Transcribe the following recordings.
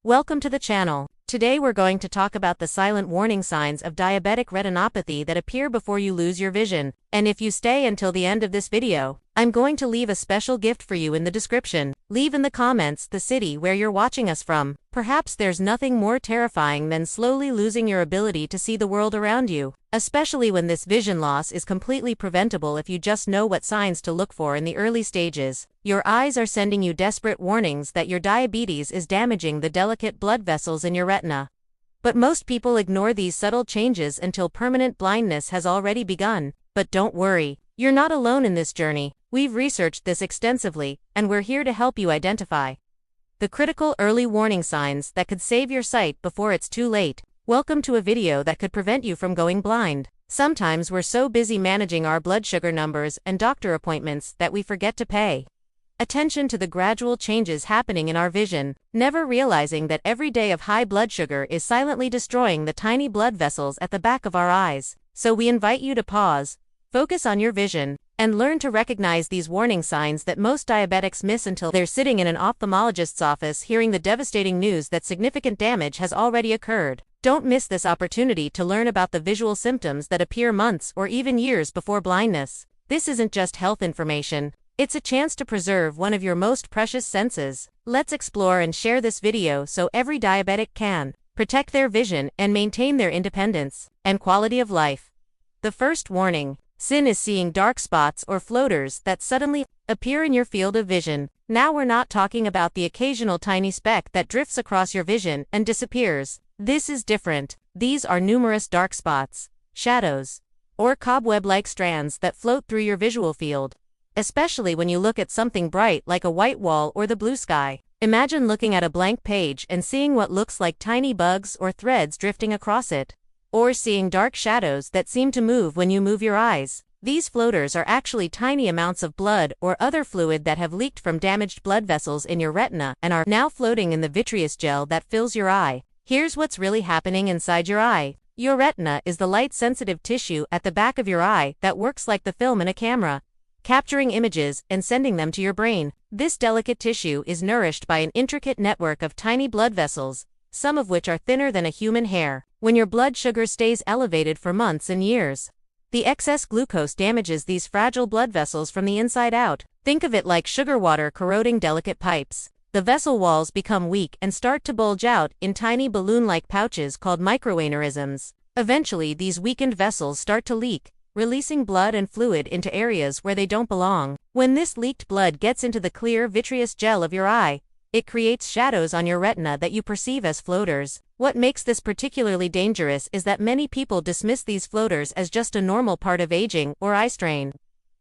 Welcome to the channel. Today we're going to talk about the silent warning signs of diabetic retinopathy that appear before you lose your vision. And if you stay until the end of this video, I'm going to leave a special gift for you in the description. Leave in the comments the city where you're watching us from. Perhaps there's nothing more terrifying than slowly losing your ability to see the world around you, especially when this vision loss is completely preventable if you just know what signs to look for in the early stages. Your eyes are sending you desperate warnings that your diabetes is damaging the delicate blood vessels in your retina. But most people ignore these subtle changes until permanent blindness has already begun. But don't worry, you're not alone in this journey. We've researched this extensively, and we're here to help you identify the critical early warning signs that could save your sight before it's too late. Welcome to a video that could prevent you from going blind. Sometimes we're so busy managing our blood sugar numbers and doctor appointments that we forget to pay attention to the gradual changes happening in our vision, never realizing that every day of high blood sugar is silently destroying the tiny blood vessels at the back of our eyes. So we invite you to pause, focus on your vision, and learn to recognize these warning signs that most diabetics miss until they're sitting in an ophthalmologist's office hearing the devastating news that significant damage has already occurred. Don't miss this opportunity to learn about the visual symptoms that appear months or even years before blindness. This isn't just health information, it's a chance to preserve one of your most precious senses. Let's explore and share this video so every diabetic can protect their vision and maintain their independence and quality of life. The first warning: sin is seeing dark spots or floaters that suddenly appear in your field of vision. Now we're not talking about the occasional tiny speck that drifts across your vision and disappears. This is different. These are numerous dark spots, shadows, or cobweb-like strands that float through your visual field, especially when you look at something bright like a white wall or the blue sky. Imagine looking at a blank page and seeing what looks like tiny bugs or threads drifting across it, or seeing dark shadows that seem to move when you move your eyes. These floaters are actually tiny amounts of blood or other fluid that have leaked from damaged blood vessels in your retina and are now floating in the vitreous gel that fills your eye. Here's what's really happening inside your eye. Your retina is the light-sensitive tissue at the back of your eye that works like the film in a camera, capturing images and sending them to your brain. This delicate tissue is nourished by an intricate network of tiny blood vessels, some of which are thinner than a human hair. When your blood sugar stays elevated for months and years, the excess glucose damages these fragile blood vessels from the inside out. Think of it like sugar water corroding delicate pipes. The vessel walls become weak and start to bulge out in tiny balloon-like pouches called microaneurysms. Eventually, these weakened vessels start to leak, releasing blood and fluid into areas where they don't belong. When this leaked blood gets into the clear vitreous gel of your eye, it creates shadows on your retina that you perceive as floaters. What makes this particularly dangerous is that many people dismiss these floaters as just a normal part of aging or eye strain,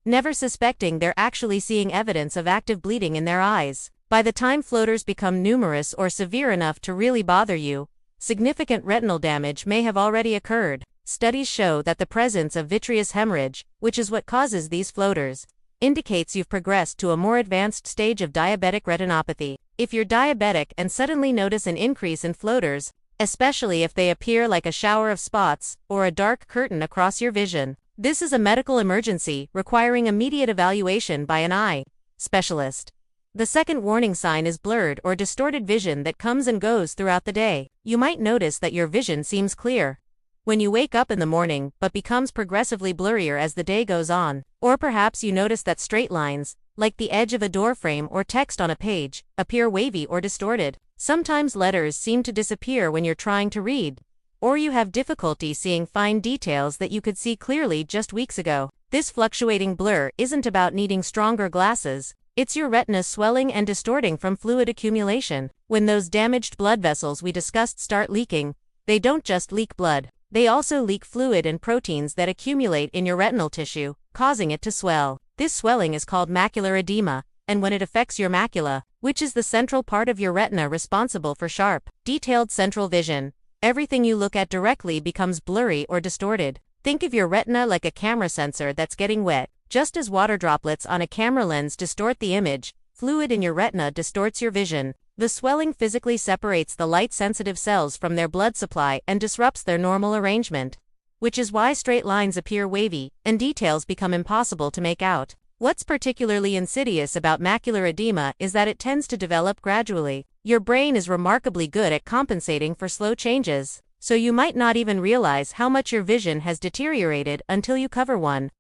never suspecting they're actually seeing evidence of active bleeding in their eyes. By the time floaters become numerous or severe enough to really bother you, significant retinal damage may have already occurred. Studies show that the presence of vitreous hemorrhage, which is what causes these floaters, indicates you've progressed to a more advanced stage of diabetic retinopathy. If you're diabetic and suddenly notice an increase in floaters, especially if they appear like a shower of spots or a dark curtain across your vision, this is a medical emergency requiring immediate evaluation by an eye specialist. The second warning sign is blurred or distorted vision that comes and goes throughout the day. You might notice that your vision seems clear when you wake up in the morning, but becomes progressively blurrier as the day goes on. Or perhaps you notice that straight lines, like the edge of a door frame or text on a page, appear wavy or distorted. Sometimes letters seem to disappear when you're trying to read, or you have difficulty seeing fine details that you could see clearly just weeks ago. This fluctuating blur isn't about needing stronger glasses. It's your retina swelling and distorting from fluid accumulation. When those damaged blood vessels we discussed start leaking, they don't just leak blood. They also leak fluid and proteins that accumulate in your retinal tissue, causing it to swell. This swelling is called macular edema, and when it affects your macula, which is the central part of your retina responsible for sharp, detailed central vision, everything you look at directly becomes blurry or distorted. Think of your retina like a camera sensor that's getting wet. Just as water droplets on a camera lens distort the image, fluid in your retina distorts your vision. The swelling physically separates the light-sensitive cells from their blood supply and disrupts their normal arrangement, which is why straight lines appear wavy and details become impossible to make out. What's particularly insidious about macular edema is that it tends to develop gradually. Your brain is remarkably good at compensating for slow changes, so you might not even realize how much your vision has deteriorated until you cover one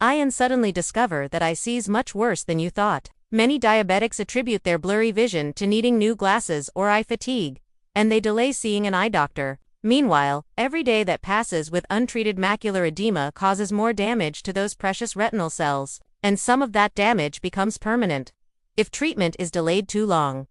eye and suddenly discover that eye sees much worse than you thought. Many diabetics attribute their blurry vision to needing new glasses or eye fatigue, and they delay seeing an eye doctor. Meanwhile, every day that passes with untreated macular edema causes more damage to those precious retinal cells, and some of that damage becomes permanent if treatment is delayed too long.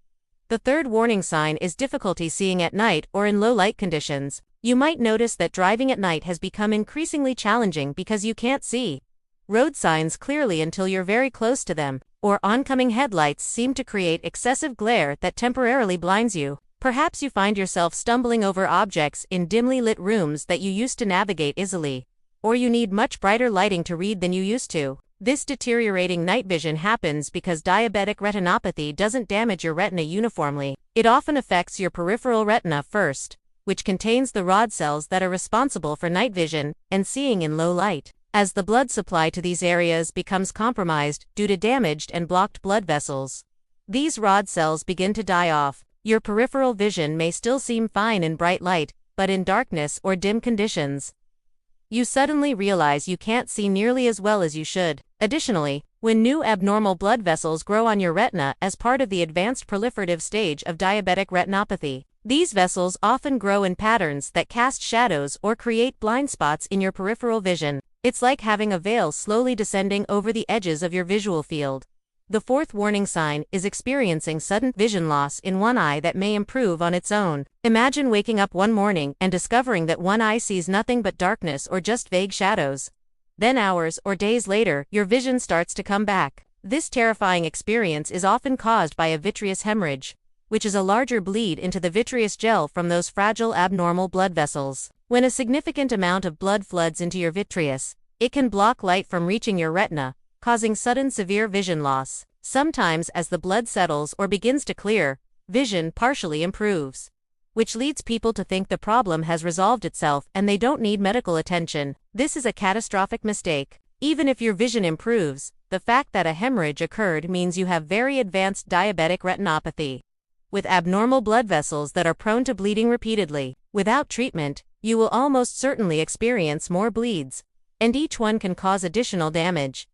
The third warning sign is difficulty seeing at night or in low light conditions. You might notice that driving at night has become increasingly challenging because you can't see road signs clearly until you're very close to them, or oncoming headlights seem to create excessive glare that temporarily blinds you. Perhaps you find yourself stumbling over objects in dimly lit rooms that you used to navigate easily, or you need much brighter lighting to read than you used to. This deteriorating night vision happens because diabetic retinopathy doesn't damage your retina uniformly. It often affects your peripheral retina first, which contains the rod cells that are responsible for night vision and seeing in low light. As the blood supply to these areas becomes compromised due to damaged and blocked blood vessels, these rod cells begin to die off. Your peripheral vision may still seem fine in bright light, but in darkness or dim conditions, you suddenly realize you can't see nearly as well as you should. Additionally, when new abnormal blood vessels grow on your retina as part of the advanced proliferative stage of diabetic retinopathy, these vessels often grow in patterns that cast shadows or create blind spots in your peripheral vision. It's like having a veil slowly descending over the edges of your visual field. The fourth warning sign is experiencing sudden vision loss in one eye that may improve on its own. Imagine waking up one morning and discovering that one eye sees nothing but darkness or just vague shadows. Then hours or days later, your vision starts to come back. This terrifying experience is often caused by a vitreous hemorrhage, which is a larger bleed into the vitreous gel from those fragile abnormal blood vessels. When a significant amount of blood floods into your vitreous, it can block light from reaching your retina, causing sudden severe vision loss. Sometimes as the blood settles or begins to clear, vision partially improves, which leads people to think the problem has resolved itself and they don't need medical attention. This is a catastrophic mistake. Even if your vision improves, the fact that a hemorrhage occurred means you have very advanced diabetic retinopathy, with abnormal blood vessels that are prone to bleeding repeatedly. Without treatment, you will almost certainly experience more bleeds, and each one can cause additional damage.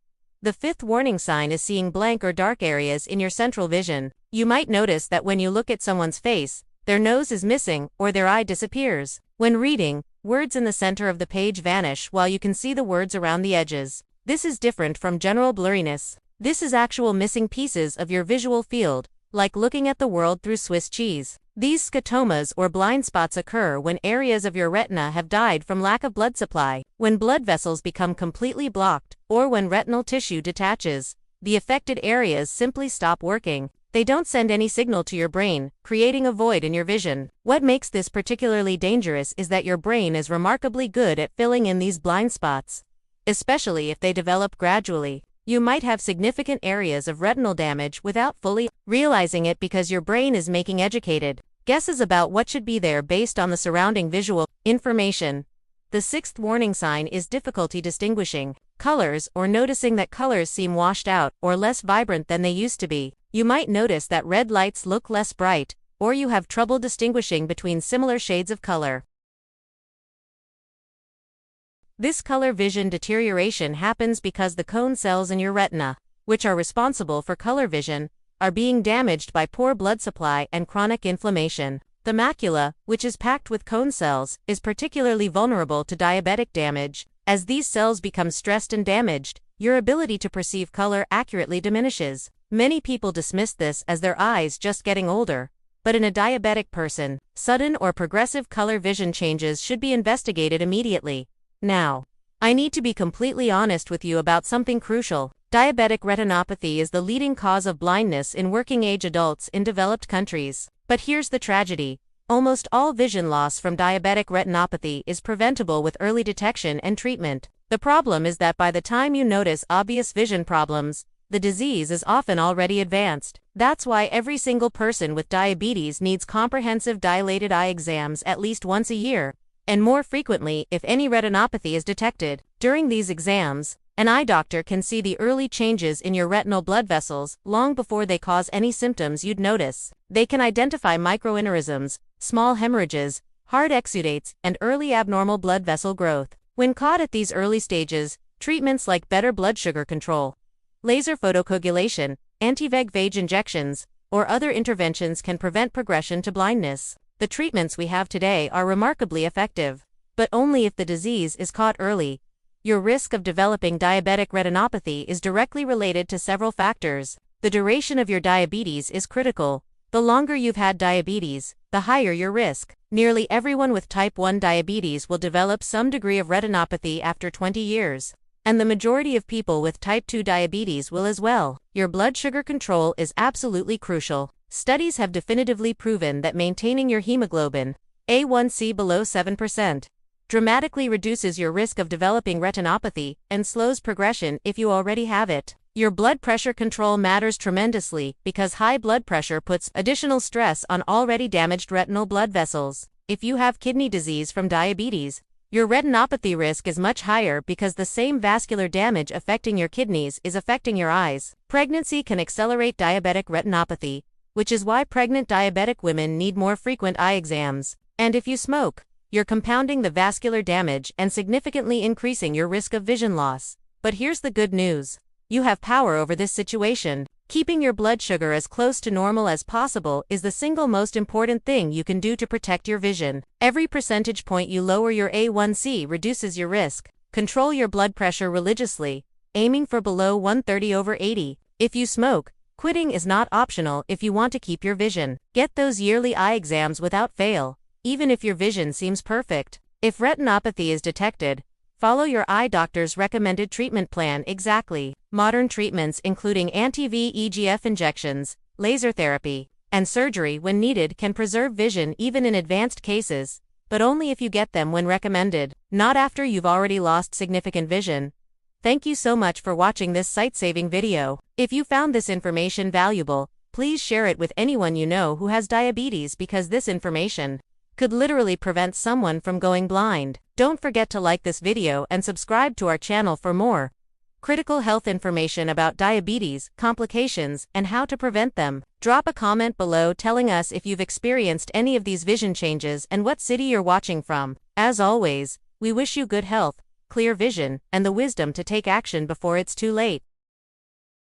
The fifth warning sign is seeing blank or dark areas in your central vision. You might notice that when you look at someone's face, their nose is missing or their eye disappears. When reading, words in the center of the page vanish while you can see the words around the edges. This is different from general blurriness. This is actual missing pieces of your visual field, like looking at the world through Swiss cheese. These scotomas or blind spots occur when areas of your retina have died from lack of blood supply, when blood vessels become completely blocked, or when retinal tissue detaches. The affected areas simply stop working. They don't send any signal to your brain, creating a void in your vision. What makes this particularly dangerous is that your brain is remarkably good at filling in these blind spots, especially if they develop gradually. You might have significant areas of retinal damage without fully realizing it because your brain is making educated guesses about what should be there based on the surrounding visual information. The sixth warning sign is difficulty distinguishing colors or noticing that colors seem washed out or less vibrant than they used to be. You might notice that red lights look less bright, or you have trouble distinguishing between similar shades of color. This color vision deterioration happens because the cone cells in your retina, which are responsible for color vision, are being damaged by poor blood supply and chronic inflammation. The macula, which is packed with cone cells, is particularly vulnerable to diabetic damage. As these cells become stressed and damaged, your ability to perceive color accurately diminishes. Many people dismiss this as their eyes just getting older, but in a diabetic person, sudden or progressive color vision changes should be investigated immediately. Now, I need to be completely honest with you about something crucial. Diabetic retinopathy is the leading cause of blindness in working-age adults in developed countries. But here's the tragedy. Almost all vision loss from diabetic retinopathy is preventable with early detection and treatment. The problem is that by the time you notice obvious vision problems, the disease is often already advanced. That's why every single person with diabetes needs comprehensive dilated eye exams at least once a year, and more frequently if any retinopathy is detected. During these exams, An eye doctor can see the early changes in your retinal blood vessels long before they cause any symptoms you'd notice. They can identify microaneurysms, small hemorrhages, hard exudates, and early abnormal blood vessel growth. When caught at these early stages, treatments like better blood sugar control, laser photocoagulation, anti-VEGF injections, or other interventions can prevent progression to blindness. The treatments we have today are remarkably effective, but only if the disease is caught early. Your risk of developing diabetic retinopathy is directly related to several factors. The duration of your diabetes is critical. The longer you've had diabetes, the higher your risk. Nearly everyone with type 1 diabetes will develop some degree of retinopathy after 20 years. And the majority of people with type 2 diabetes will as well. Your blood sugar control is absolutely crucial. Studies have definitively proven that maintaining your hemoglobin, A1C below 7%, dramatically reduces your risk of developing retinopathy and slows progression if you already have it. Your blood pressure control matters tremendously because high blood pressure puts additional stress on already damaged retinal blood vessels. If you have kidney disease from diabetes, your retinopathy risk is much higher because the same vascular damage affecting your kidneys is affecting your eyes. Pregnancy can accelerate diabetic retinopathy, which is why pregnant diabetic women need more frequent eye exams. And if you smoke, you're compounding the vascular damage and significantly increasing your risk of vision loss. But here's the good news. You have power over this situation. Keeping your blood sugar as close to normal as possible is the single most important thing you can do to protect your vision. Every percentage point you lower your A1C reduces your risk. Control your blood pressure religiously, aiming for below 130/80. If you smoke, quitting is not optional if you want to keep your vision. Get those yearly eye exams without fail, even if your vision seems perfect. If retinopathy is detected, follow your eye doctor's recommended treatment plan exactly. Modern treatments including anti-VEGF injections, laser therapy, and surgery when needed can preserve vision even in advanced cases, but only if you get them when recommended, not after you've already lost significant vision. Thank you so much for watching this sight-saving video. If you found this information valuable, please share it with anyone you know who has diabetes because this information could literally prevent someone from going blind. Don't forget to like this video and subscribe to our channel for more critical health information about diabetes, complications, and how to prevent them. Drop a comment below telling us if you've experienced any of these vision changes and what city you're watching from. As always, we wish you good health, clear vision, and the wisdom to take action before it's too late.